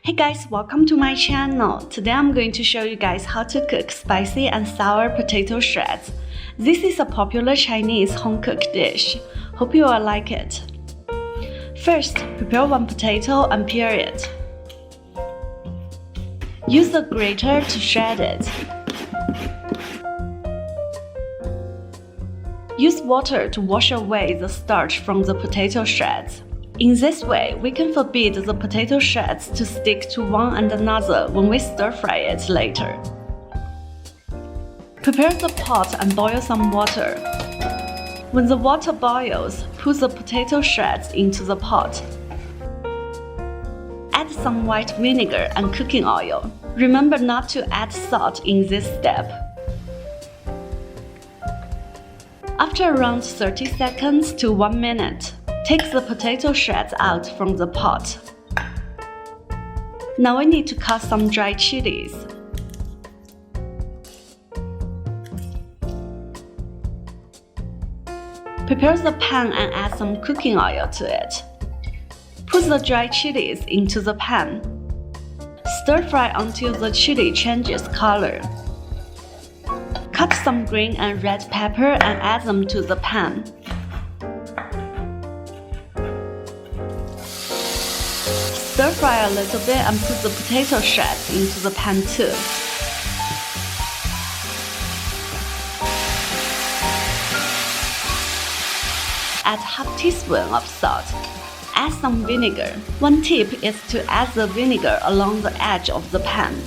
Hey guys, welcome to my channel. Today I'm going to show you guys how to cook spicy and sour potato shreds. This is a popular Chinese home-cooked dish. Hope you will like it. First, prepare one potato and peel it. Use a grater to shred it. Use water to wash away the starch from the potato shreds. In this way, we can forbid the potato shreds to stick to one and another when we stir-fry it later. Prepare the pot and boil some water. When the water boils, put the potato shreds into the pot. Add some white vinegar and cooking oil. Remember not to add salt in this step. After around 30 seconds to 1 minute, take the potato shreds out from the pot. Now we need to cut some dried chilies. Prepare the pan and add some cooking oil to it. Put the dried chilies into the pan. Stir fry until the chili changes color. Cut some green and red pepper and add them to the pan. Stir fry a little bit and put the potato shreds into the pan too. Add half teaspoon of salt. Add some vinegar. One tip is to add the vinegar along the edge of the pan.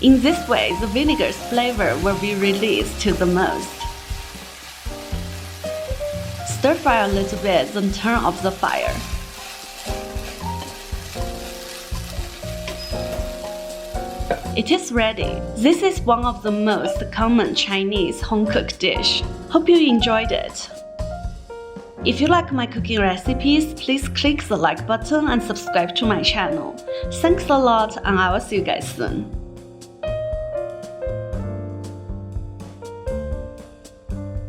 In this way, the vinegar's flavor will be released to the most. Stir fry a little bit, then turn off the fire. It is ready. This is one of the most common Chinese home-cooked dish. Hope you enjoyed it. If you like my cooking recipes, please click the like button and subscribe to my channel. Thanks a lot, and I will see you guys soon.